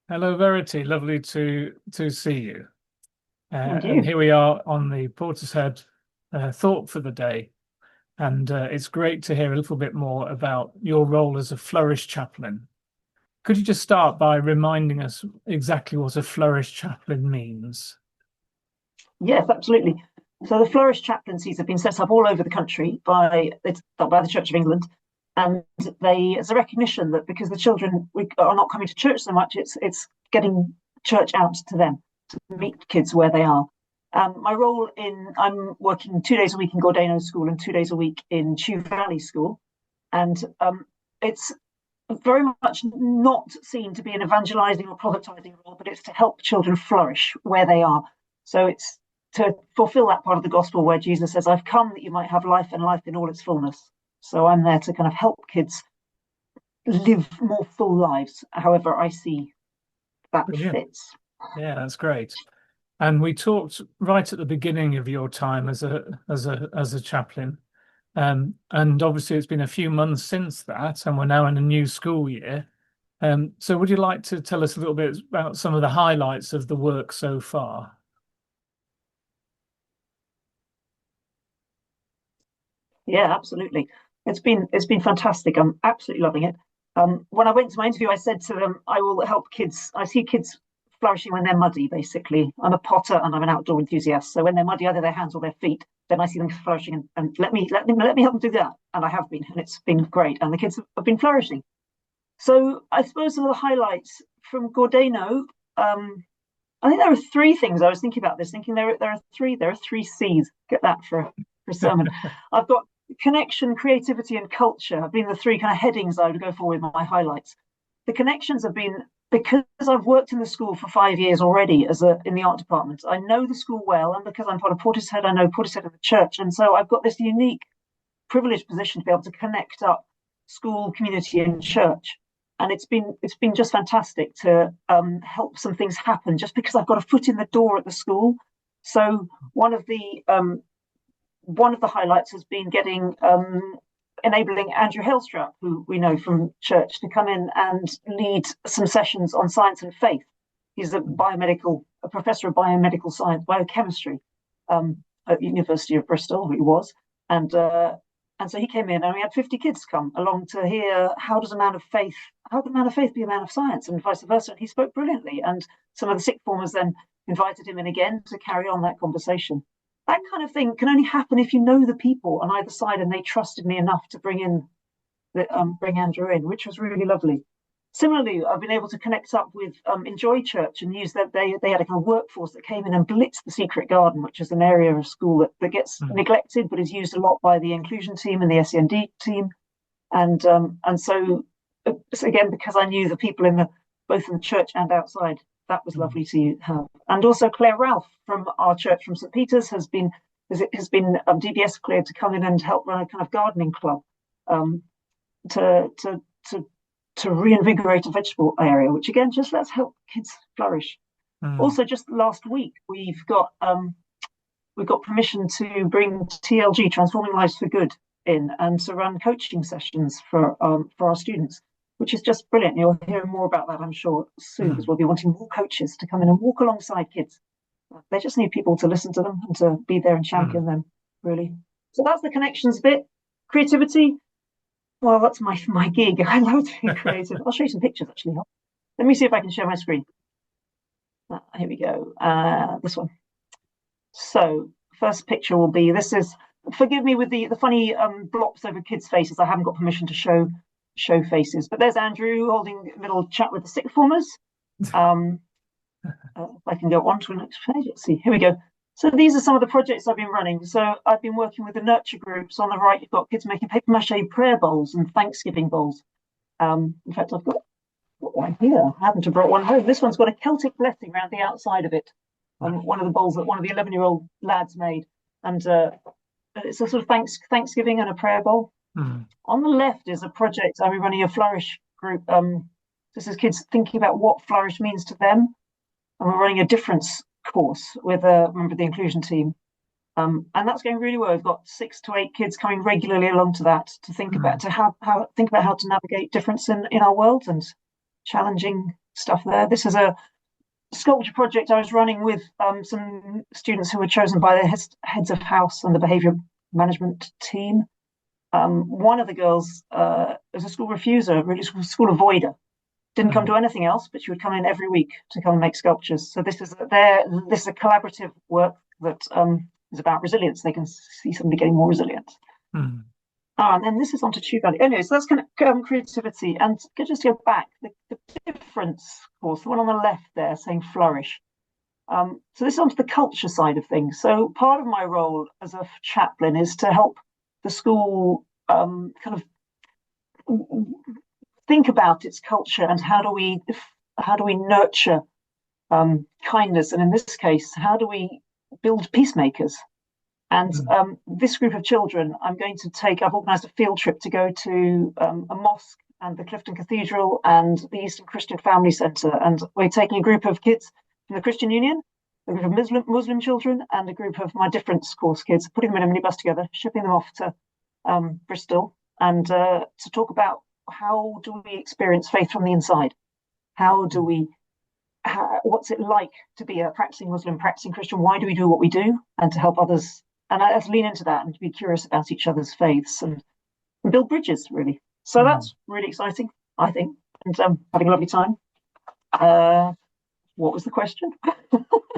Hello, Verity. Lovely to see you. And And you? here we are on the Portishead thought for the day. And it's great to hear a little bit more about your role as a Flourish chaplain. Could you just start by reminding us exactly what a Flourish chaplain means? Yes, absolutely. So the Flourish chaplaincies have been set up all over the country by the Church of England, and they it's a recognition that because the children are not coming to church so much, it's getting church out to them to meet kids where they are. My role in I'm working 2 days a week in Gordano School and 2 days a week in Chew Valley School, and it's very much not seen to be an evangelizing or proselytizing role, but it's to help children flourish where they are. So it's to fulfill that part of the gospel where Jesus says, I've come that you might have life and life in all its fullness. So I'm there to kind of help kids live more full lives, however I see that Brilliant. fits. Yeah, that's great. And we talked right at the beginning of your time as a chaplain. And obviously it's been a few months since that, and we're now in a new school year. So would you like to tell us a little bit about some of the highlights of the work so far? Yeah, absolutely. It's been fantastic. I'm absolutely loving it. When I went to my interview, I said to them, I will help kids. I see kids flourishing when they're muddy, basically. I'm a potter and I'm an outdoor enthusiast. So when they're muddy, either their hands or their feet, then I see them flourishing and let me help them do that. And I have been, and it's been great. And the kids have been flourishing. So I suppose some of the highlights from Gordano, I think there are three things I was thinking about this, thinking there are three C's. Get that for a sermon. I've got connection, creativity, and culture have been the three kind of headings I would go for with my highlights. The connections have been because I've worked in the school for 5 years already in the art department. I know the school well, and because I'm part of Portishead, I know Portishead and the church, and so I've got this unique, privileged position to be able to connect up school, community, and church. And it's been just fantastic to help some things happen just because I've got a foot in the door at the school. So one of the highlights has been getting enabling Andrew Hillstrap, who we know from church, to come in and lead some sessions on science and faith. He's a professor of biomedical science, biochemistry, at the University of Bristol, he was, and and so he came in, and we had 50 kids come along to hear how can a man of faith be a man of science, and vice versa. And he spoke brilliantly, and some of the sixth formers then invited him in again to carry on that conversation. That kind of thing can only happen if you know the people on either side, and they trusted me enough to bring Andrew in, which was really lovely. Similarly, I've been able to connect up with Enjoy Church and use that they had a kind of workforce that came in and blitzed the Secret Garden, which is an area of school that gets Mm. neglected but is used a lot by the inclusion team and the SEND team. And so again, because I knew the people both in the church and outside, that was Mm. lovely to have. And also Claire Ralph from our church from St Peter's has been DBS cleared to come in and help run a kind of gardening club um, to to to to reinvigorate a vegetable area, which again just lets help kids flourish. Mm. Also, just last week we've got permission to bring TLG, Transforming Lives for Good, in and to run coaching sessions for our students, which is just brilliant. You'll hear more about that, I'm sure, soon, because Mm. we'll be wanting more coaches to come in and walk alongside kids. They just need people to listen to them and to be there and Mm. champion them, really. So that's the connections bit. Creativity, well, that's my gig. I love to be creative. I'll show you some pictures actually. Let me see if I can share my screen. Here we go. This one. So first picture will be this is forgive me with the funny blops over kids' faces. I haven't got permission to show faces, but there's Andrew holding a little chat with the sixth formers. Um, I can go on to the next page. Let's see. Here we go. So these are some of the projects I've been running. So I've been working with the nurture groups. On the right, you've got kids making paper mache prayer bowls and Thanksgiving bowls. In fact, I've got one here. I happen to have brought one home. This one's got a Celtic blessing around the outside of it. One of the bowls that one of the 11-year-old lads made, and it's a sort of Thanksgiving and a prayer bowl. Mm. On the left is a project I've been running a Flourish group. This is kids thinking about what Flourish means to them, and we're running a difference course with a member of the inclusion team. And that's going really well. We've got 6 to 8 kids coming regularly along to that to think about Mm. to how think about how to navigate difference in our world and challenging stuff there. This is a sculpture project I was running with some students who were chosen by the heads of house and the behaviour management team. One of the girls was a school refuser, really school avoider. Didn't come to anything else, but she would come in every week to come and make sculptures. So this is a collaborative work that is about resilience. They can see somebody getting more resilient. And then this is onto Chew Valley. Anyway, so that's kind of creativity. And just to go back, the difference, of course, the one on the left there saying flourish. So this is onto the culture side of things. So part of my role as a chaplain is to help the school kind of think about its culture and how do we nurture kindness, and in this case, how do we build peacemakers? And this group of children, I've organised a field trip to go to a mosque and the Clifton Cathedral and the Eastern Christian Family Centre, and we're taking a group of kids from the Christian Union, a group of Muslim children, and a group of my difference course kids, putting them in a minibus together, shipping them off to Bristol, and to talk about how do we experience faith from the inside? What's it like to be a practicing Muslim, practicing Christian? Why do we do what we do? And to help others, and I have to lean into that and to be curious about each other's faiths and build bridges, really. So that's really exciting, I think, and having a lovely time. What was the question? I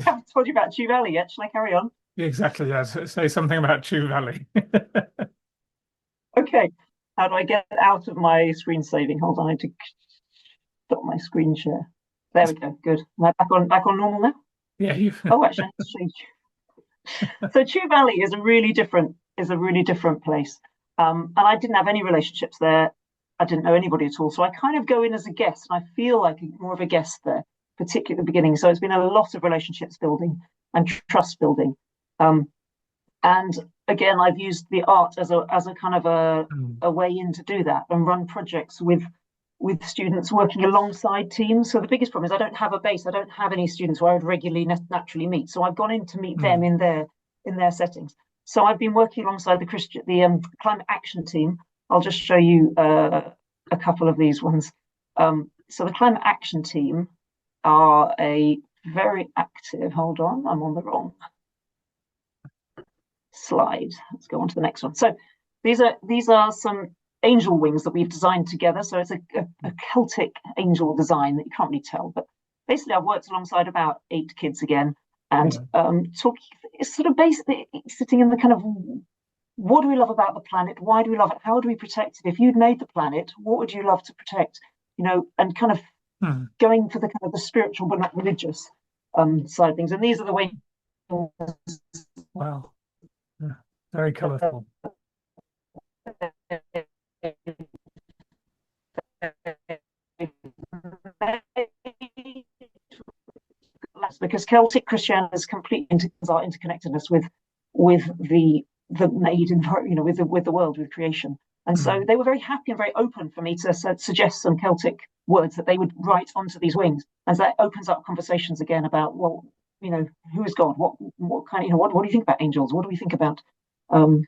haven't told you about Chew Valley yet. Shall I carry on? Exactly, yes. Say something about Chew Valley. Okay. How do I get out of my screen saving? Hold on, I need to stop my screen share. There we go. Good. Am I back on normal now? Yeah. Oh, actually, let's change. So Chew Valley is a really different place. And I didn't have any relationships there. I didn't know anybody at all. So I kind of go in as a guest, and I feel like more of a guest there, particularly at the beginning. So it's been a lot of relationships building and trust building. And again, I've used the art as a kind of a way in to do that and run projects with students working alongside teams. So the biggest problem is I don't have a base. I don't have any students who I would regularly naturally meet. So I've gone in to meet them in their settings. So I've been working alongside the climate action team. I'll just show you a couple of these ones. So the climate action team are a very active. Hold on, I'm on the wrong slide. Let's go on to the next one. So these are some angel wings that we've designed together. So it's a Celtic angel design that you can't really tell, but basically I've worked alongside about 8 kids again, and talking, it's sort of basically sitting in the kind of, what do we love about the planet? Why do we love it? How do we protect it? If you'd made the planet, what would you love to protect? And kind of going for the kind of the spiritual but not religious side of things. And these are the ways. Wow. Yeah. Very colourful. Because Celtic Christianity is completely our interconnectedness with the made environment, with the world, with creation. And so they were very happy and very open for me to suggest some Celtic words that they would write onto these wings. And so that opens up conversations again about, well, who is God? What kind of, what do you think about angels? What do we think about all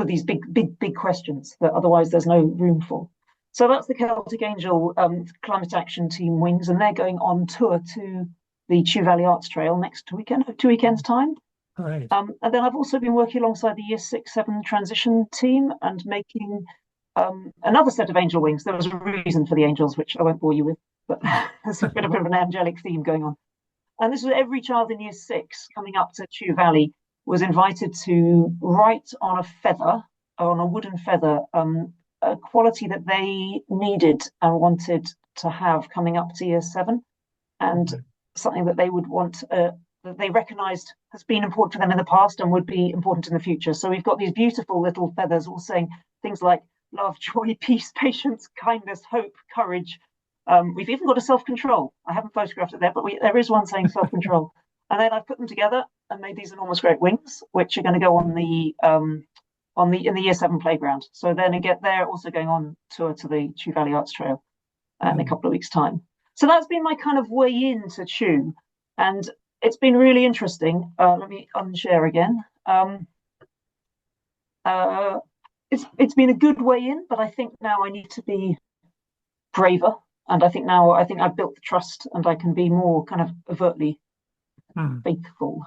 of these big questions that otherwise there's no room for. So that's the Celtic Angel Climate Action Team wings, and they're going on tour to the Chew Valley Arts Trail next weekend, 2 weekends time. Right. And then I've also been working alongside the Year 6-7 transition team and making another set of angel wings. There was a reason for the angels, which I won't bore you with, but there's a bit of an angelic theme going on. And this was every child in Year 6 coming up to Chew Valley was invited to write on a wooden feather, a quality that they needed and wanted to have coming up to Year 7, and something that they would want, that they recognised has been important for them in the past and would be important in the future. So we've got these beautiful little feathers all saying things like love, joy, peace, patience, kindness, hope, courage. We've even got a self-control. I haven't photographed it there, but there is one saying self-control. And then I've put them together and made these enormous great wings, which are going to go on in the Year 7 playground. So then they're also going on tour to the Chew Valley Arts Trail in a couple of weeks' time. So that's been my kind of way into Chew, and it's been really interesting. Let me unshare again. It's been a good way in, but I think now I need to be braver And I think now I've built the trust, and I can be more kind of overtly Mm. faithful,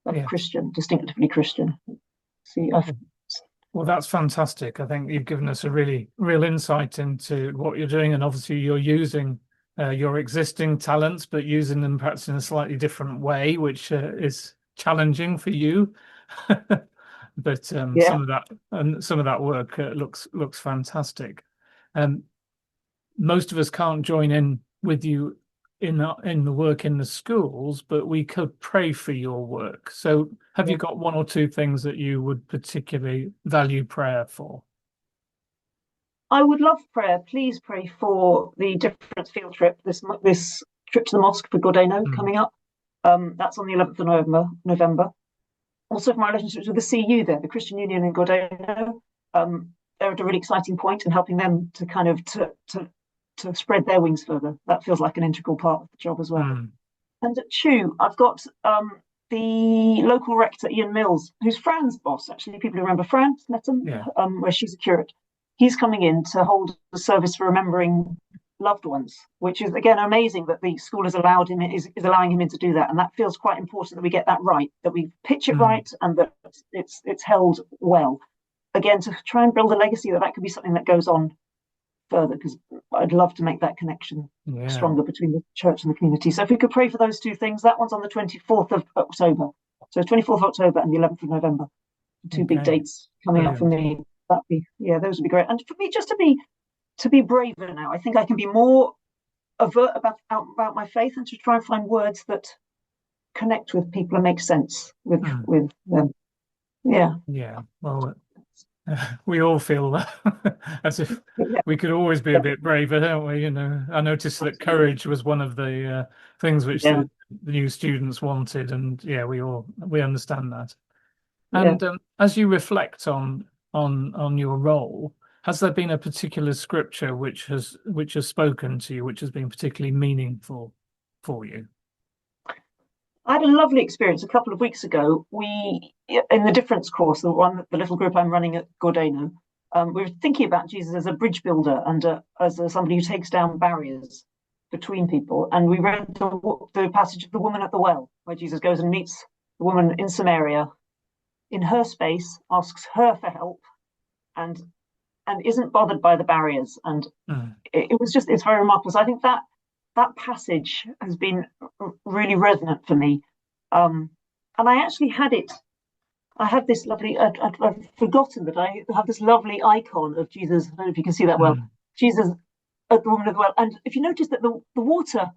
like Yes. Christian, distinctively Christian. See, Well, that's fantastic. I think you've given us a really real insight into what you're doing, and obviously you're using your existing talents, but using them perhaps in a slightly different way, which is challenging for you. But yeah. some of that work looks fantastic. Um, Most of us can't join in with you in the work in the schools, but we could pray for your work. So, have you got one or two things that you would particularly value prayer for? I would love prayer. Please pray for the difference field trip. This trip to the mosque for Gordeno Mm, coming up. That's on the 11th of November. Also, for my relationships with the CU there, the Christian Union in Gordeno. They're at a really exciting point in helping them to kind of to spread their wings further. That feels like an integral part of the job as well. mm, And at CHU, I've got the local rector, Ian Mills, who's Fran's boss, actually. People who remember Fran, met him, yeah. where she's a curate. He's coming in to hold a service for remembering loved ones, which is, again, amazing that the school has allowed him, is allowing him in to do that. And that feels quite important that we get that right, that we pitch it Mm, right, and that it's held well. Again, to try and build a legacy that could be something that goes on further, because I'd love to make that connection yeah. stronger between the church and the community. So if we could pray for those two things, that one's on the 24th of October. So 24th of October and the 11th of November, two big Okay. dates coming up for Brilliant. me. That'd be, yeah, those would be great. And for me, just to be braver now. I think I can be more overt about my faith, and to try and find words that connect with people and make sense Mm, with them. Yeah. yeah. Well, we all feel that as if Yeah. we could always be a bit braver, don't we? You know, I noticed that Absolutely. courage was one of the things which Yeah. the new students wanted, and yeah, we understand that. Yeah. And as you reflect on your role, has there been a particular scripture which has spoken to you, which has been particularly meaningful for you? I had a lovely experience a couple of weeks ago. We, in the difference course, the little group I'm running at Gordeno, we were thinking about Jesus as a bridge builder and somebody who takes down barriers between people. And we read the passage of the woman at the well, where Jesus goes and meets the woman in Samaria in her space, asks her for help, and isn't bothered by the barriers. And Mm, it was just, it's very remarkable. So I think that passage has been really resonant for me. And I actually had it. I had this lovely. I've forgotten that I have this lovely icon of Jesus. I don't know if you can see that well. mm, Jesus at the woman of the well. And if you notice that the water,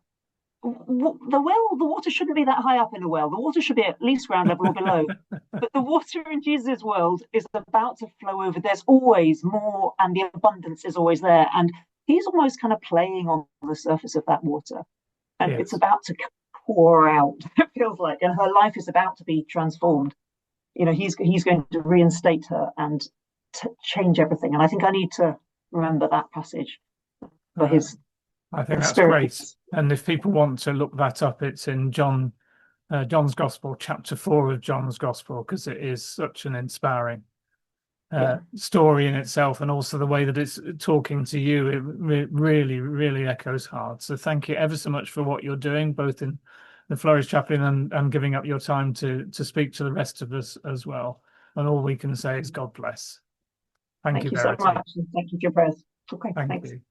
the water shouldn't be that high up in a well. The water should be at least ground level or below. But the water in Jesus' world is about to flow over. There's always more, and the abundance is always there. And he's almost kind of playing on the surface of that water, and it's yes. about to pour out. It feels like, and her life is about to be transformed. He's going to reinstate her and change everything. And I think I need to remember that passage for Uh, his I think that's spirit. great. And if people want to look that up, it's in John's Gospel, chapter 4 of John's Gospel, because it is such an inspiring Yeah. story in itself, and also the way that it's talking to you, it really, really echoes hard. So thank you ever so much for what you're doing, both in the Flourish Chaplain and giving up your time to speak to the rest of us as well. And all we can say is God bless. Thank you, Thank you so Verity. much. And thank you for your prayers. Okay. Thank Thanks. you.